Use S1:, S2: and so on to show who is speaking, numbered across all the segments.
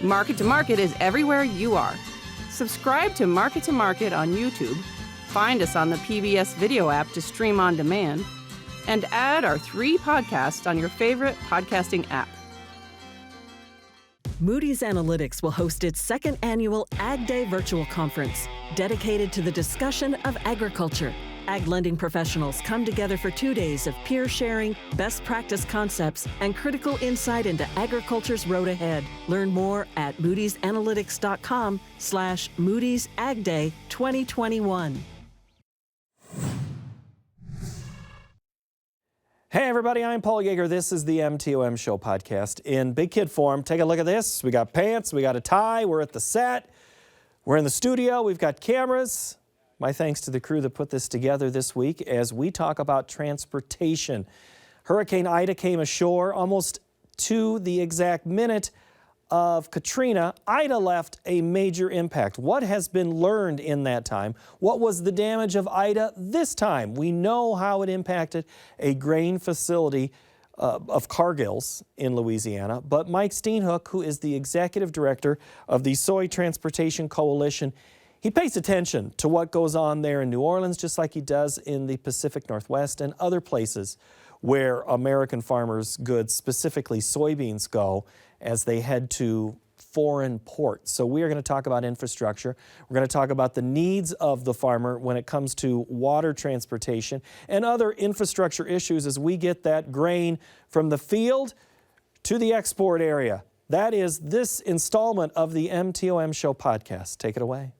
S1: Market to Market is everywhere you are. Subscribe to Market on YouTube, find us on the PBS video app to stream on demand, and add our 3 podcasts on your favorite podcasting app.
S2: Moody's Analytics will host its 2nd annual Ag Day virtual conference, dedicated to the discussion of agriculture. Ag lending professionals come together for 2 days of peer sharing, best practice concepts, and critical insight into agriculture's road ahead. Learn more at moodysanalytics.com/Moody's Ag Day 2021.
S3: Hey everybody, I'm Paul Yeager. This is the MTOM Show podcast in big kid form. Take a look at this. We got pants, we got a tie, we're at the set, we're in the studio, we've got cameras. My thanks to the crew that put this together this week as we talk about transportation. Hurricane Ida came ashore almost to the exact minute of Katrina. Ida left a major impact. What has been learned in that time? What was the damage of Ida this time? We know how it impacted a grain facility of Cargill's in Louisiana, but Mike Steenhoek, who is the executive director of the Soy Transportation Coalition, he pays attention to what goes on there in New Orleans, just like he does in the Pacific Northwest and other places where American farmers' goods, specifically soybeans, go as they head to foreign ports. So we are going to talk about infrastructure. We're going to talk about the needs of the farmer when it comes to water transportation and other infrastructure issues as we get that grain from the field to the export area. That is this installment of the MTOM Show podcast. Take it away.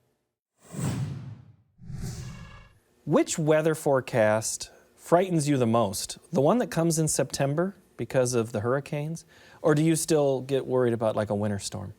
S3: Which weather forecast frightens you the most? The one that comes in September because of the hurricanes? Or do you still get worried about like a winter storm?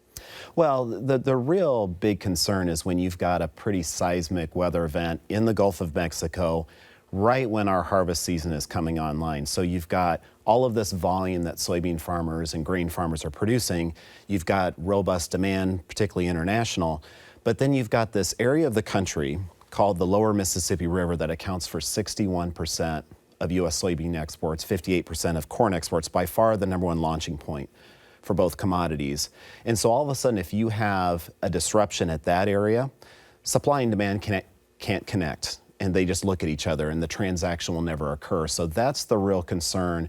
S4: Well, the real big concern is when you've got a pretty seismic weather event in the Gulf of Mexico right when our harvest season is coming online. So you've got all of this volume that soybean farmers and grain farmers are producing. You've got robust demand, particularly international. But then you've got this area of the country called the Lower Mississippi River that accounts for 61% of U.S. soybean exports, 58% of corn exports, by far the #1 launching point for both commodities. And so all of a sudden, if you have a disruption at that area, supply and demand can't connect, and they just look at each other, and the transaction will never occur. So that's the real concern,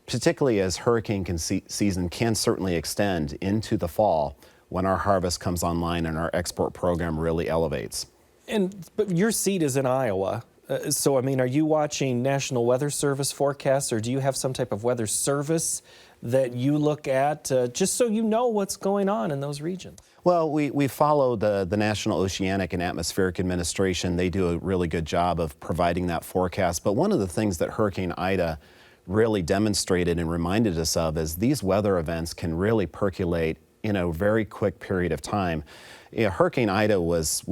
S4: particularly as hurricane season can certainly extend into the fall when our harvest comes online and our export program really elevates.
S3: But your seat is in Iowa. So, I mean, are you watching National Weather Service forecasts, or do you have some type of weather service that you look at just so you know what's going on in those regions?
S4: Well, we follow the National Oceanic and Atmospheric Administration. They do a really good job of providing that forecast. But one of the things that Hurricane Ida really demonstrated and reminded us of is these weather events can really percolate in a very quick period of time. Hurricane Ida was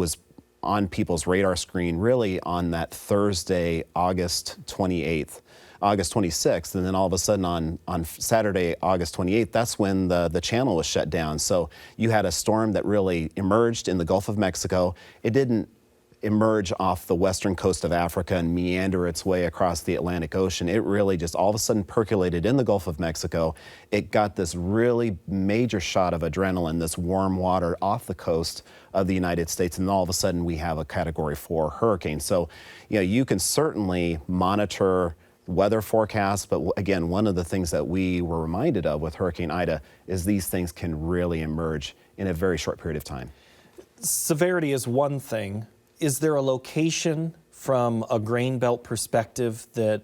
S4: on people's radar screen really on that Thursday, August 26th, and then all of a sudden on Saturday, August 28th, that's when the channel was shut down. So you had a storm that really emerged in the Gulf of Mexico. It didn't emerge off the western coast of Africa and meander its way across the Atlantic Ocean. It really just all of a sudden percolated in the Gulf of Mexico. It got this really major shot of adrenaline, this warm water off the coast of the United States, and all of a sudden we have a Category 4 hurricane. So, you can certainly monitor weather forecasts, but again, one of the things that we were reminded of with Hurricane Ida is these things can really emerge in a very short period of time.
S3: Severity is one thing. Is there a location from a grain belt perspective that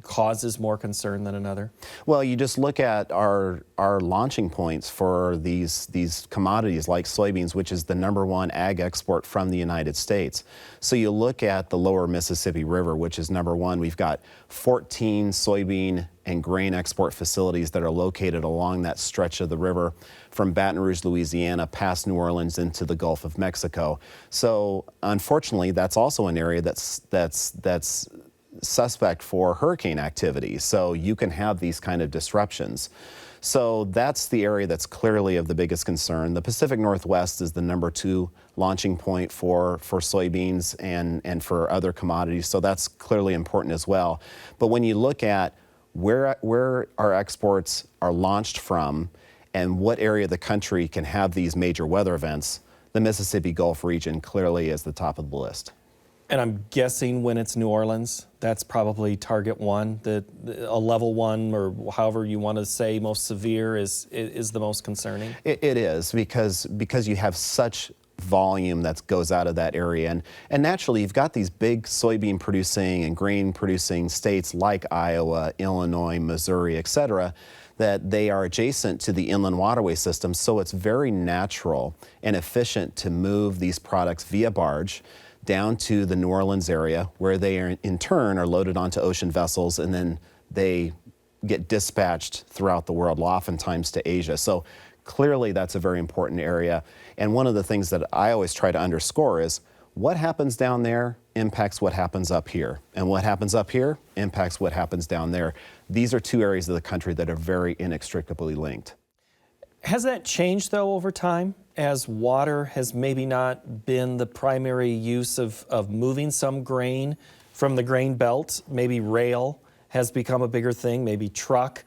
S3: causes more concern than another?
S4: Well, you just look at our launching points for these commodities like soybeans, which is the #1 ag export from the United States. So you look at the Lower Mississippi River, which is #1. We've got 14 soybean and grain export facilities that are located along that stretch of the river from Baton Rouge, Louisiana, past New Orleans into the Gulf of Mexico. So unfortunately, that's also an area that's suspect for hurricane activity. So you can have these kind of disruptions. So that's the area that's clearly of the biggest concern. The Pacific Northwest is the #2 launching point for soybeans and for other commodities. So that's clearly important as well. But when you look at where our exports are launched from and what area of the country can have these major weather events, the Mississippi Gulf region clearly is the top of the list.
S3: And I'm guessing when it's New Orleans, that's probably target one, a level one, or however you want to say most severe is the most concerning?
S4: It is, because you have such volume that goes out of that area. And naturally, you've got these big soybean producing and grain producing states like Iowa, Illinois, Missouri, et cetera, that they are adjacent to the inland waterway system. So it's very natural and efficient to move these products via barge down to the New Orleans area, where they are, in turn are loaded onto ocean vessels, and then they get dispatched throughout the world, oftentimes to Asia. So clearly that's a very important area. And one of the things that I always try to underscore is what happens down there impacts what happens up here. And what happens up here impacts what happens down there. These are two areas of the country that are very inextricably linked.
S3: Has that changed, though, over time, as water has maybe not been the primary use of moving some grain from the grain belt? Maybe rail has become a bigger thing, maybe truck,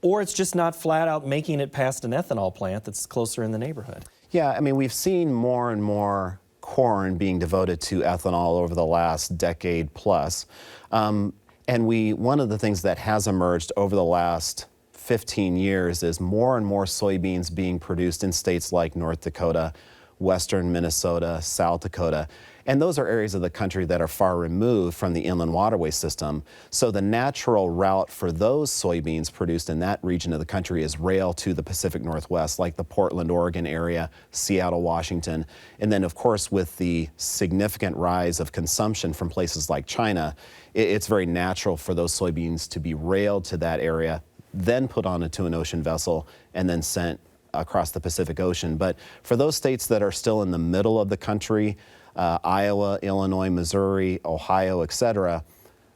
S3: or it's just not flat out making it past an ethanol plant that's closer in the neighborhood?
S4: Yeah, I mean, we've seen more and more corn being devoted to ethanol over the last decade plus. And one of the things that has emerged over the last 15 years is more and more soybeans being produced in states like North Dakota, western Minnesota, South Dakota. And those are areas of the country that are far removed from the inland waterway system. So the natural route for those soybeans produced in that region of the country is rail to the Pacific Northwest, like the Portland, Oregon area, Seattle, Washington. And then, of course, with the significant rise of consumption from places like China, it's very natural for those soybeans to be railed to that area, then put onto an ocean vessel, and then sent across the Pacific Ocean. But for those states that are still in the middle of the country, Iowa, Illinois, Missouri, Ohio, et cetera,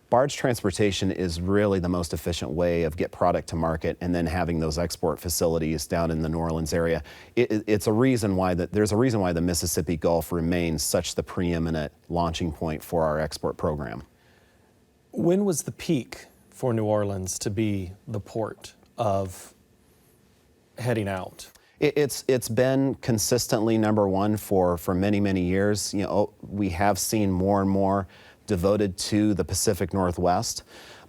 S4: barge transportation is really the most efficient way of get product to market, and then having those export facilities down in the New Orleans area. There's a reason why the Mississippi Gulf remains such the preeminent launching point for our export program.
S3: When was the peak for New Orleans to be the port of heading out?
S4: It's been consistently number one for many, many years. You know, we have seen more and more devoted to the Pacific Northwest.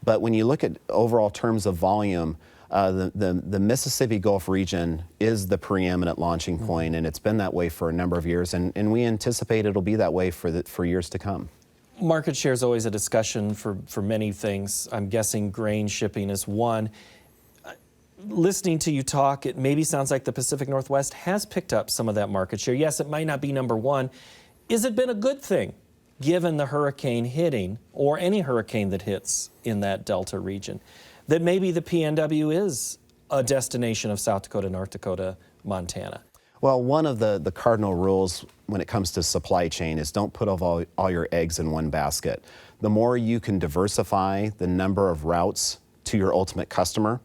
S4: But when you look at overall terms of volume, the Mississippi Gulf region is the preeminent launching point, and it's been that way for a number of years, and we anticipate it'll be that way for years to come.
S3: Market share is always a discussion for many things. I'm guessing grain shipping is one. Listening to you talk, it maybe sounds like the Pacific Northwest has picked up some of that market share. Yes, it might not be number one. Has it been a good thing, given the hurricane hitting, or any hurricane that hits in that Delta region, that maybe the PNW is a destination of South Dakota, North Dakota, Montana?
S4: Well, one of the cardinal rules when it comes to supply chain is don't put all your eggs in one basket. The more you can diversify the number of routes to your ultimate customer,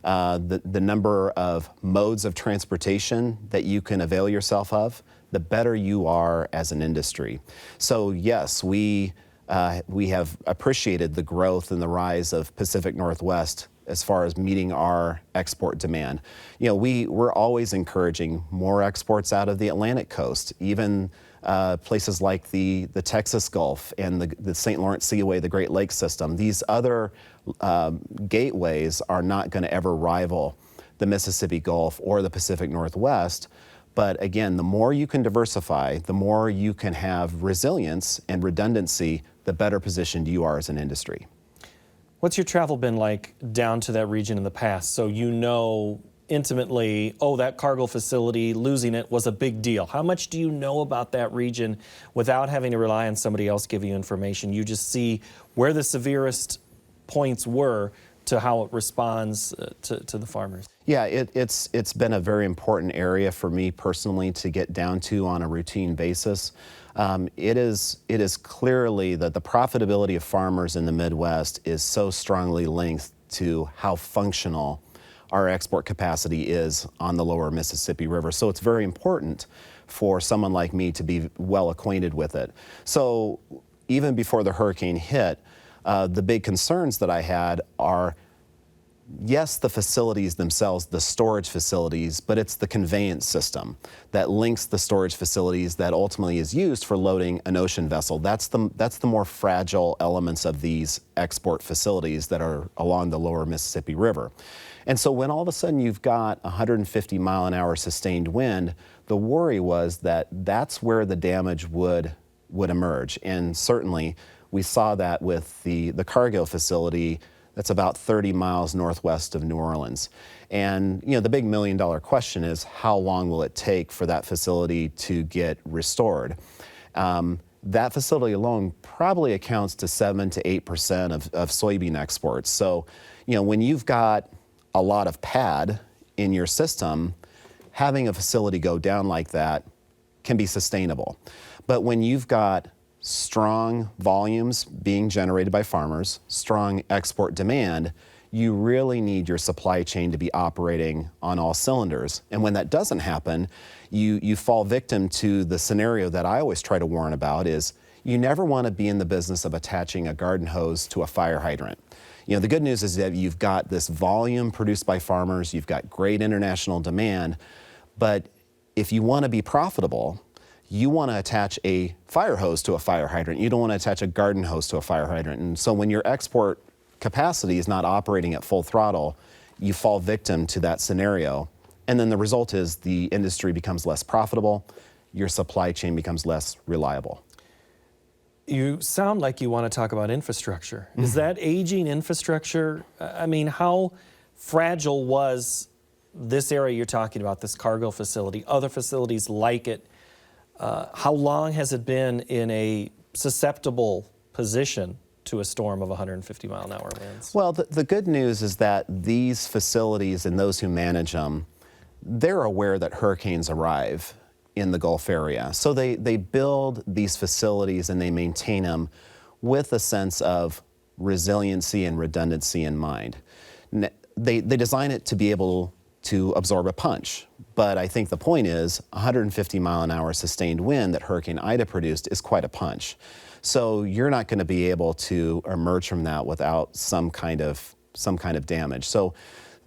S4: the number of modes of transportation that you can avail yourself of, the better you are as an industry. So yes, we have appreciated the growth and the rise of Pacific Northwest as far as meeting our export demand. You know, we're always encouraging more exports out of the Atlantic coast, even places like the Texas Gulf and the St. Lawrence Seaway, the Great Lakes system. These other gateways are not going to ever rival the Mississippi Gulf or the Pacific Northwest. But again, the more you can diversify, the more you can have resilience and redundancy, the better positioned you are as an industry.
S3: What's your travel been like down to that region in the past? So you know intimately, oh, that cargo facility, losing it was a big deal. How much do you know about that region without having to rely on somebody else giving you information? You just see where the severest points were to how it responds to the farmers.
S4: Yeah, it's been a very important area for me personally to get down to on a routine basis. It is clearly that the profitability of farmers in the Midwest is so strongly linked to how functional our export capacity is on the lower Mississippi River. So it's very important for someone like me to be well acquainted with it. So even before the hurricane hit, the big concerns that I had are yes, the facilities themselves, the storage facilities, but it's the conveyance system that links the storage facilities that ultimately is used for loading an ocean vessel. That's the more fragile elements of these export facilities that are along the lower Mississippi River. And so when all of a sudden you've got 150 mile an hour sustained wind, the worry was that that's where the damage would emerge. And certainly we saw that with the Cargill facility that's about 30 miles northwest of New Orleans. And the big $1 million question is, how long will it take for that facility to get restored? That facility alone probably accounts to 7 to 8% of soybean exports. So, when you've got a lot of pad in your system, having a facility go down like that can be sustainable. But when you've got strong volumes being generated by farmers, strong export demand, you really need your supply chain to be operating on all cylinders. And when that doesn't happen, you fall victim to the scenario that I always try to warn about is you never want to be in the business of attaching a garden hose to a fire hydrant. The good news is that you've got this volume produced by farmers, you've got great international demand, but if you want to be profitable, you want to attach a fire hose to a fire hydrant. You don't want to attach a garden hose to a fire hydrant. And so when your export capacity is not operating at full throttle, you fall victim to that scenario. And then the result is the industry becomes less profitable, your supply chain becomes less reliable.
S3: You sound like you want to talk about infrastructure. Is that aging infrastructure? I mean, how fragile was this area you're talking about, this Cargill facility, other facilities like it? How long has it been in a susceptible position to a storm of 150 mile an hour winds? Well,
S4: the good news is that these facilities and those who manage them, they're aware that hurricanes arrive in the Gulf area. So they build these facilities and they maintain them with a sense of resiliency and redundancy in mind. They design it to be able to absorb a punch. But I think the point is 150 mile an hour sustained wind that Hurricane Ida produced is quite a punch. So you're not going to be able to emerge from that without some kind of damage. So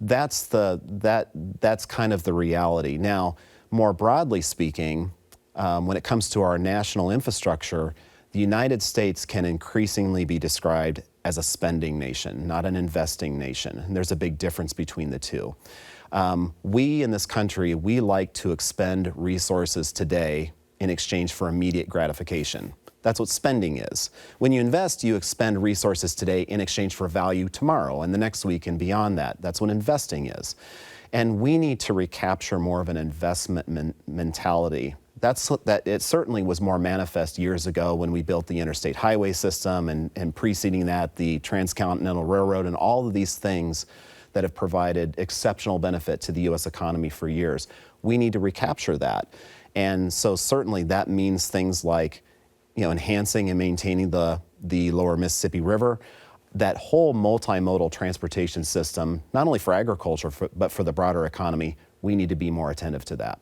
S4: that's kind of the reality. Now, more broadly speaking, when it comes to our national infrastructure, the United States can increasingly be described as a spending nation, not an investing nation. And there's a big difference between the two. We in this country, we like to expend resources today in exchange for immediate gratification. That's what spending is. When you invest, you expend resources today in exchange for value tomorrow and the next week and beyond that. That's what investing is. And we need to recapture more of an investment mentality. It certainly was more manifest years ago when we built the interstate highway system and preceding that, the Transcontinental Railroad and all of these things that have provided exceptional benefit to the U.S. economy for years. We need to recapture that. And so certainly that means things like enhancing and maintaining the lower Mississippi River, that whole multimodal transportation system, not only for agriculture, but for the broader economy. We need to be more attentive to that.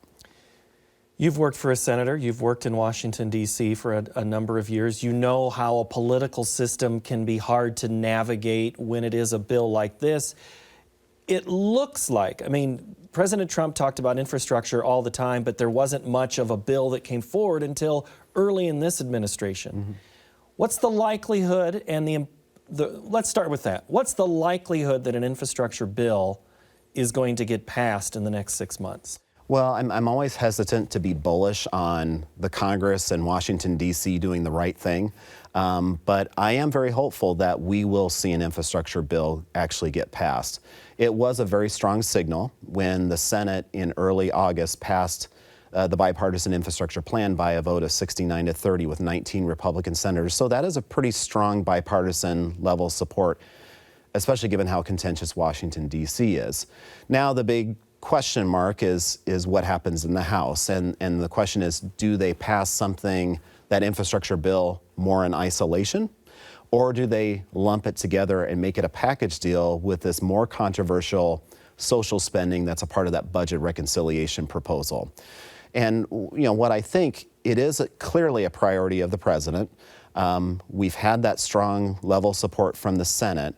S3: You've worked for a senator. You've worked in Washington, D.C. for a number of years. You know how a political system can be hard to navigate when it is a bill like this. It looks like, President Trump talked about infrastructure all the time, but there wasn't much of a bill that came forward until early in this administration. Mm-hmm. What's the likelihood and let's start with that. What's the likelihood that an infrastructure bill is going to get passed in the next 6 months?
S4: Well, I'm always hesitant to be bullish on the Congress and Washington, D.C. doing the right thing. But I am very hopeful that we will see an infrastructure bill actually get passed. It was a very strong signal when the Senate in early August passed the bipartisan infrastructure plan by a vote of 69 to 30 with 19 Republican senators. So that is a pretty strong bipartisan level support, especially given how contentious Washington, D.C. is. Now the big question mark is what happens in the House. And the question is, do they pass something, that infrastructure bill, more in isolation? Or do they lump it together and make it a package deal with this more controversial social spending that's a part of that budget reconciliation proposal? And what I think, it is clearly a priority of the president. We've had that strong level support from the Senate.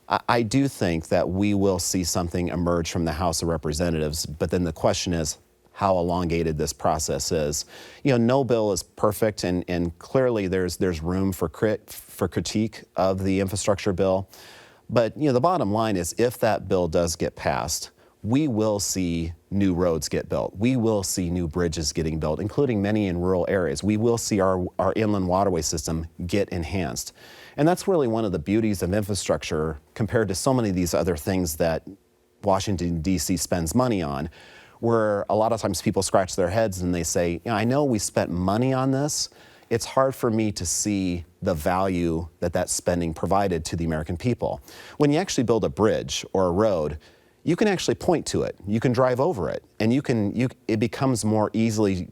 S4: I do think that we will see something emerge from the House of Representatives, but then the question is how elongated this process is. No bill is perfect, and clearly there's room for critique of the infrastructure bill. But the bottom line is, if that bill does get passed, we will see new roads get built. We will see new bridges getting built, including many in rural areas. We will see our inland waterway system get enhanced. And that's really one of the beauties of infrastructure compared to so many of these other things that Washington, D.C. spends money on, where a lot of times people scratch their heads and they say, I know we spent money on this. It's hard for me to see the value that spending provided to the American people. When you actually build a bridge or a road, you can actually point to it. You can drive over it, and it becomes more easily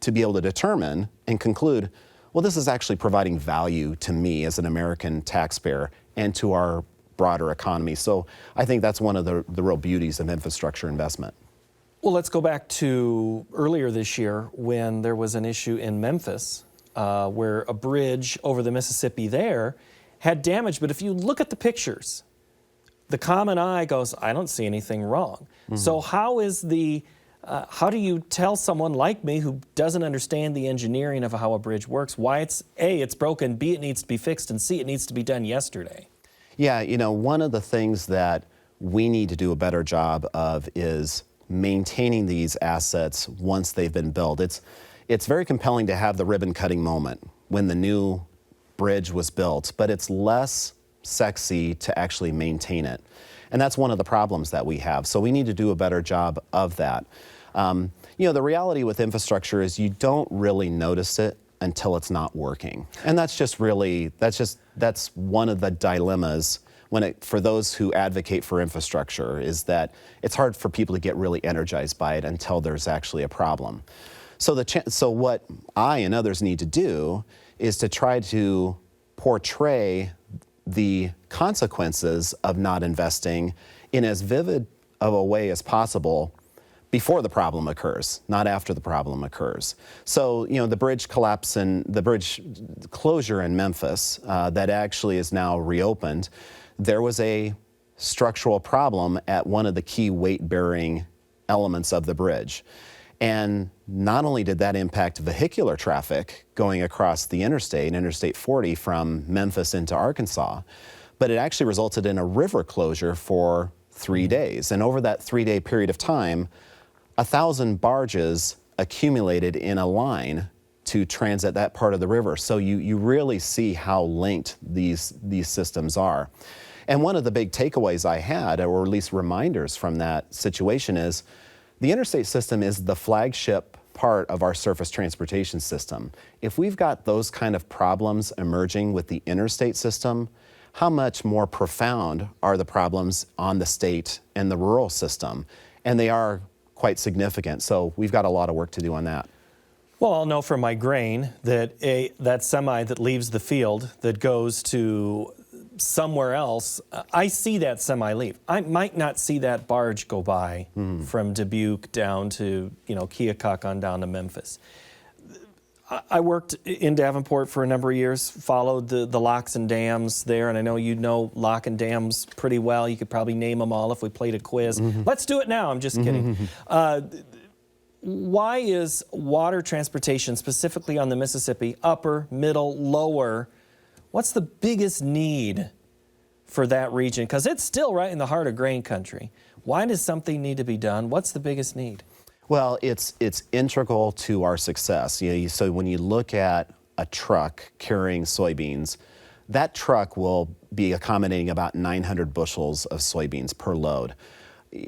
S4: to be able to determine and conclude, well, this is actually providing value to me as an American taxpayer and to our broader economy. So I think that's one of the real beauties of infrastructure investment.
S3: Well, let's go back to earlier this year when there was an issue in Memphis where a bridge over the Mississippi there had damage. But if you look at the pictures, the common eye goes, I don't see anything wrong. Mm-hmm. So how do you tell someone like me who doesn't understand the engineering of how a bridge works, why it's A, it's broken, B, it needs to be fixed, and C, it needs to be done yesterday?
S4: Yeah, one of the things that we need to do a better job of is maintaining these assets once they've been built. It's very compelling to have the ribbon cutting moment when the new bridge was built, but it's less sexy to actually maintain it. And that's one of the problems that we have. So we need to do a better job of that. The reality with infrastructure is you don't really notice it until it's not working. And that's one of the dilemmas for those who advocate for infrastructure, is that it's hard for people to get really energized by it until there's actually a problem. So what I and others need to do is to try to portray the consequences of not investing in as vivid of a way as possible before the problem occurs, not after the problem occurs. So, the bridge collapse and the bridge closure in Memphis that actually is now reopened, there was a structural problem at one of the key weight-bearing elements of the bridge. And not only did that impact vehicular traffic going across the Interstate 40 from Memphis into Arkansas, but it actually resulted in a river closure for 3 days. And over that 3-day period of time, 1,000 barges accumulated in a line to transit that part of the river. So you really see how linked these systems are. And one of the big takeaways I had, or at least reminders from that situation, is the interstate system is the flagship part of our surface transportation system. If we've got those kind of problems emerging with the interstate system, how much more profound are the problems on the state and the rural system? And they are quite significant. So we've got a lot of work to do on that.
S3: Well, I'll know from my grain that that semi that leaves the field that goes to somewhere else, I see that semi leave. I might not see that barge go by from Dubuque down to, Keokuk on down to Memphis. I worked in Davenport for a number of years, followed the locks and dams there, and I know you know lock and dams pretty well. You could probably name them all if we played a quiz. Let's do it now. I'm just kidding. Why is water transportation, specifically on the Mississippi, upper, middle, lower, what's the biggest need for that region? Because it's still right in the heart of grain country. Why does something need to be done? What's the biggest need?
S4: Well, it's integral to our success. So when you look at a truck carrying soybeans, that truck will be accommodating about 900 bushels of soybeans per load.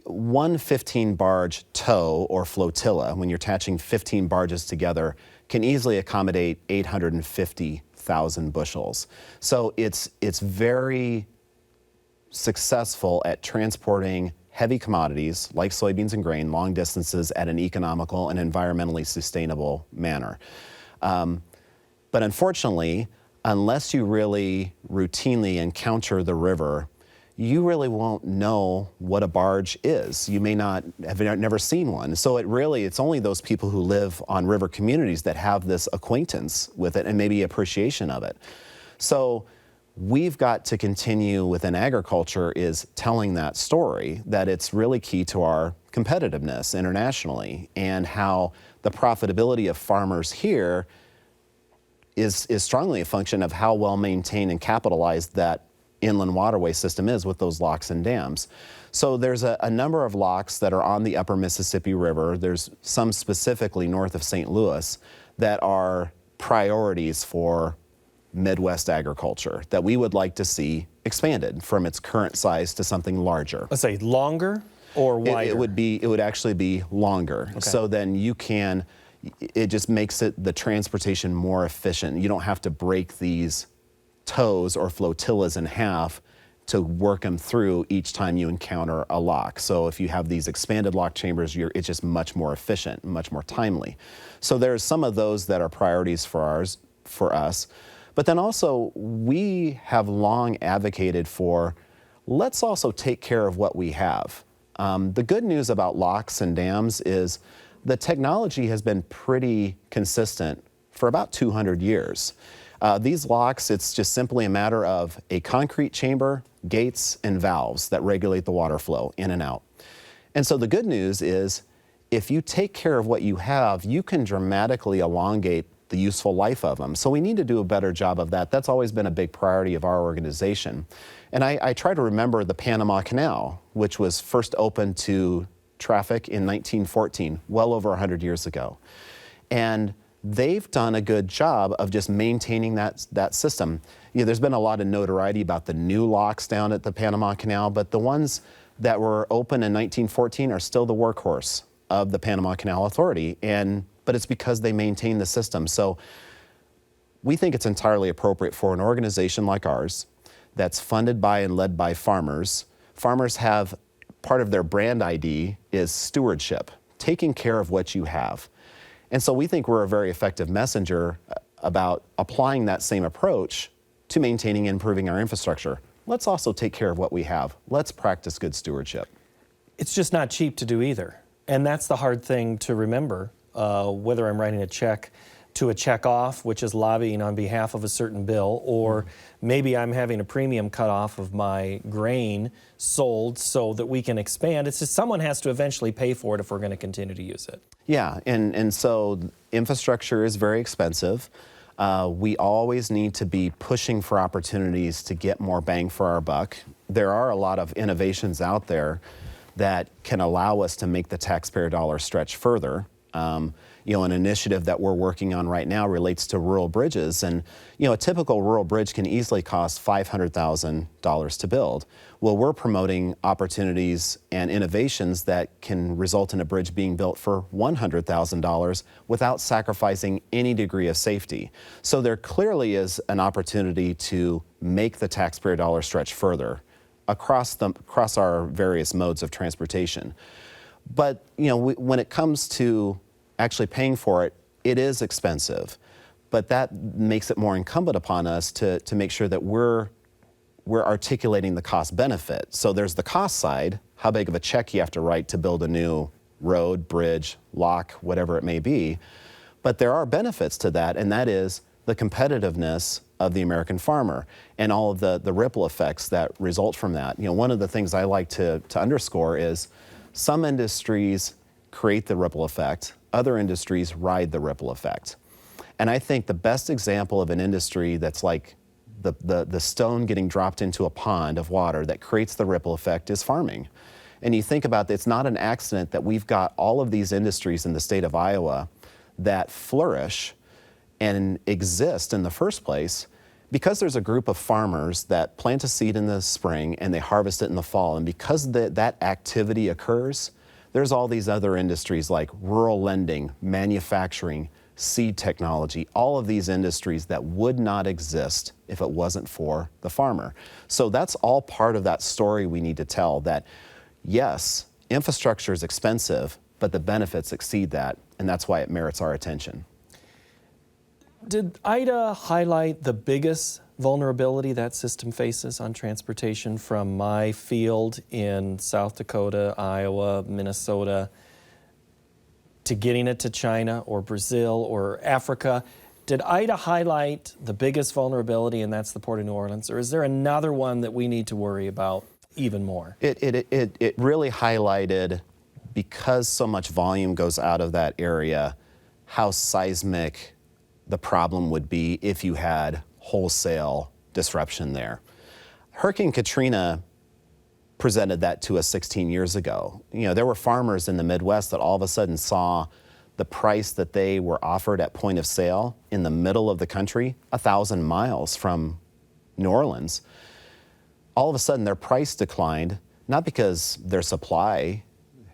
S4: One 15-barge tow or flotilla, when you're attaching 15 barges together, can easily accommodate 850,000 bushels. So it's very successful at transporting heavy commodities like soybeans and grain long distances at an economical and environmentally sustainable manner. But unfortunately, unless you really routinely encounter the river, you really won't know what a barge is. You may not have never seen one. So it's only those people who live on river communities that have this acquaintance with it and maybe appreciation of it. So we've got to continue within agriculture is telling that story, that it's really key to our competitiveness internationally, and how the profitability of farmers here is strongly a function of how well maintained and capitalized that inland waterway system is with those locks and dams. So there's a number of locks that are on the upper Mississippi River. There's some specifically north of St. Louis that are priorities for Midwest agriculture that we would like to see expanded from its current size to something larger.
S3: Let's say longer or wider?
S4: It would actually be longer.
S3: Okay.
S4: So then it just makes the transportation more efficient. You don't have to break these tows or flotillas in half to work them through each time you encounter a lock. So if you have these expanded lock chambers, it's just much more efficient, much more timely. So there's some of those that are priorities for us. But then also, we have long advocated for, let's also take care of what we have. The good news about locks and dams is the technology has been pretty consistent for about 200 years. These locks, it's just simply a matter of a concrete chamber, gates, and valves that regulate the water flow in and out. And so the good news is, if you take care of what you have, you can dramatically elongate the useful life of them. So we need to do a better job of that. That's always been a big priority of our organization. And I try to remember the Panama Canal, which was first opened to traffic in 1914, well over 100 years ago. And they've done a good job of just maintaining that system. There's been a lot of notoriety about the new locks down at the Panama Canal, but the ones that were open in 1914 are still the workhorse of the Panama Canal Authority. But it's because they maintain the system. So we think it's entirely appropriate for an organization like ours that's funded by and led by farmers. Farmers have, part of their brand ID is stewardship, taking care of what you have. And so we think we're a very effective messenger about applying that same approach to maintaining and improving our infrastructure. Let's also take care of what we have. Let's practice good stewardship.
S3: It's just not cheap to do either. And that's the hard thing to remember. Whether I'm writing a check to a check off, which is lobbying on behalf of a certain bill, or maybe I'm having a premium cut off of my grain sold so that we can expand. It's just someone has to eventually pay for it if we're going to continue to use it.
S4: Yeah, and so infrastructure is very expensive. We always need to be pushing for opportunities to get more bang for our buck. There are a lot of innovations out there that can allow us to make the taxpayer dollar stretch further. An initiative that we're working on right now relates to rural bridges. And, a typical rural bridge can easily cost $500,000 to build. Well, we're promoting opportunities and innovations that can result in a bridge being built for $100,000 without sacrificing any degree of safety. So there clearly is an opportunity to make the taxpayer dollar stretch further across our various modes of transportation. But, when it comes to actually paying for it, it is expensive. But that makes it more incumbent upon us to make sure that we're articulating the cost benefit. So there's the cost side, how big of a check you have to write to build a new road, bridge, lock, whatever it may be. But there are benefits to that, and that is the competitiveness of the American farmer and all of the ripple effects that result from that. One of the things I like to underscore is some industries create the ripple effect, other industries ride the ripple effect. And I think the best example of an industry that's like the stone getting dropped into a pond of water that creates the ripple effect is farming. And you think about it, it's not an accident that we've got all of these industries in the state of Iowa that flourish and exist in the first place because there's a group of farmers that plant a seed in the spring and they harvest it in the fall. And because that activity occurs, there's all these other industries like rural lending, manufacturing, seed technology, all of these industries that would not exist if it wasn't for the farmer. So that's all part of that story we need to tell, that yes, infrastructure is expensive, but the benefits exceed that, and that's why it merits our attention.
S3: Did Ida highlight the biggest vulnerability that system faces on transportation from my field in South Dakota, Iowa, Minnesota, to getting it to China or Brazil or Africa? Did Ida highlight the biggest vulnerability, and that's the Port of New Orleans, or is there another one that we need to worry about even more?
S4: It really highlighted, because so much volume goes out of that area, how seismic the problem would be if you had wholesale disruption there. Hurricane Katrina presented that to us 16 years ago. There were farmers in the Midwest that all of a sudden saw the price that they were offered at point of sale in the middle of the country, 1,000 miles from New Orleans. All of a sudden their price declined, not because their supply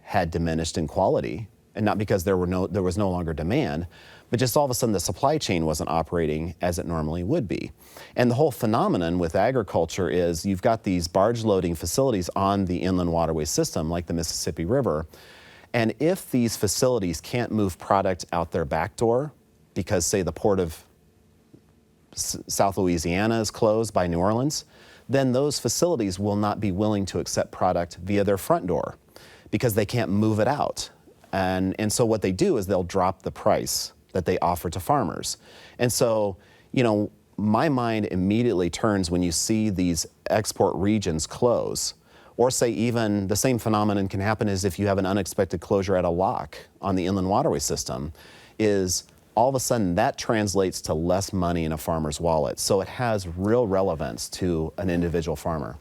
S4: had diminished in quality and not because there was no longer demand, but just all of a sudden the supply chain wasn't operating as it normally would be. And the whole phenomenon with agriculture is you've got these barge loading facilities on the inland waterway system like the Mississippi River. And if these facilities can't move product out their back door because, say, the port of South Louisiana is closed by New Orleans, then those facilities will not be willing to accept product via their front door because they can't move it out. And so what they do is they'll drop the price that they offer to farmers. And so, my mind immediately turns when you see these export regions close. Or say even the same phenomenon can happen is if you have an unexpected closure at a lock on the inland waterway system, is all of a sudden that translates to less money in a farmer's wallet. So it has real relevance to an individual farmer.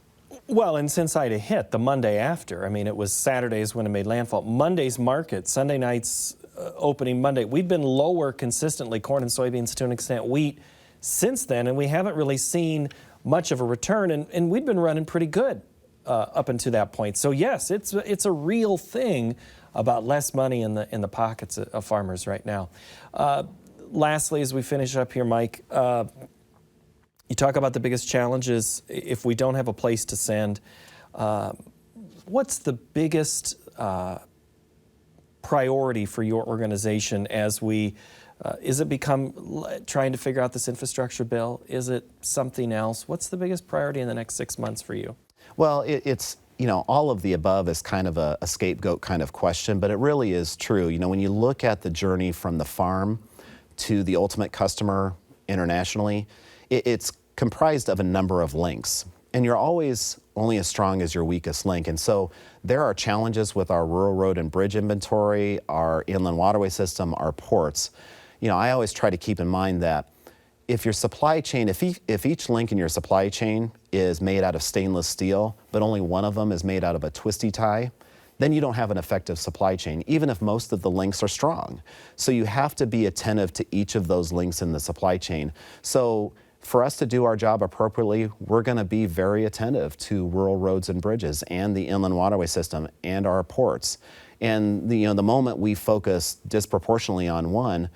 S3: Well, and since Ida hit the Monday after, it was Saturdays when it made landfall. Monday's market, Sunday night's opening Monday, we've been lower consistently, corn and soybeans to an extent, wheat, since then, and we haven't really seen much of a return, and we've been running pretty good up until that point. So yes, it's a real thing about less money in the pockets of farmers right now. Lastly, as we finish up here, Mike, you talk about the biggest challenges if we don't have a place to send. What's the biggest priority for your organization as we, is it become trying to figure out this infrastructure bill? Is it something else? What's the biggest priority in the next 6 months for you?
S4: Well, it's, all of the above is kind of a scapegoat kind of question, but it really is true. When you look at the journey from the farm to the ultimate customer internationally, it's comprised of a number of links. And you're always only as strong as your weakest link. And so there are challenges with our rural road and bridge inventory, our inland waterway system, our ports. I always try to keep in mind that if your supply chain, if each link in your supply chain is made out of stainless steel, but only one of them is made out of a twisty tie, then you don't have an effective supply chain, even if most of the links are strong. So you have to be attentive to each of those links in the supply chain. So for us to do our job appropriately, we're going to be very attentive to rural roads and bridges and the inland waterway system and our ports. And the moment we focus disproportionately on one,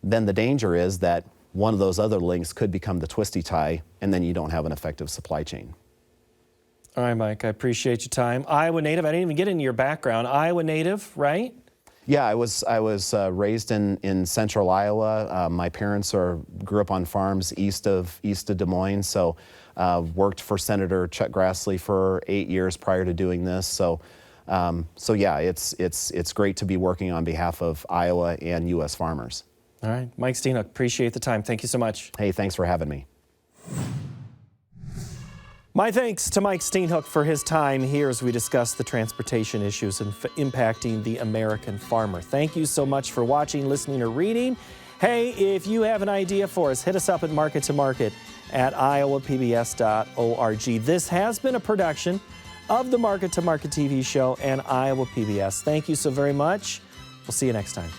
S4: then the danger is that one of those other links could become the twisty tie, and then you don't have an effective supply chain.
S3: All right, Mike, I appreciate your time. Iowa native, I didn't even get into your background. Iowa native, right?
S4: Yeah, I was raised in central Iowa. My parents grew up on farms east of Des Moines, so worked for Senator Chuck Grassley for 8 years prior to doing this. So yeah, it's great to be working on behalf of Iowa and U.S. farmers.
S3: All right, Mike Steenhoek, appreciate the time. Thank you so much.
S4: Hey, thanks for having me.
S3: My thanks to Mike Steenhoek for his time here as we discuss the transportation issues impacting the American farmer. Thank you so much for watching, listening, or reading. Hey, if you have an idea for us, hit us up at Market to Market at iowapbs.org. This has been a production of the Market to Market TV show and Iowa PBS. Thank you so very much. We'll see you next time.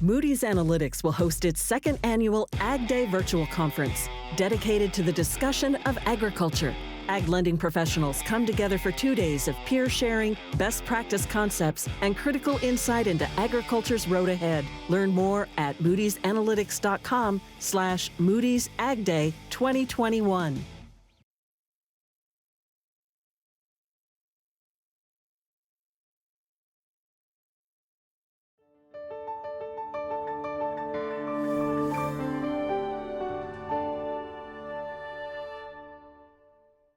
S2: Moody's Analytics will host its second annual Ag Day virtual conference, dedicated to the discussion of agriculture. Ag lending professionals come together for 2 days of peer sharing, best practice concepts, and critical insight into agriculture's road ahead. Learn more at moodysanalytics.com/Moody's Ag Day 2021.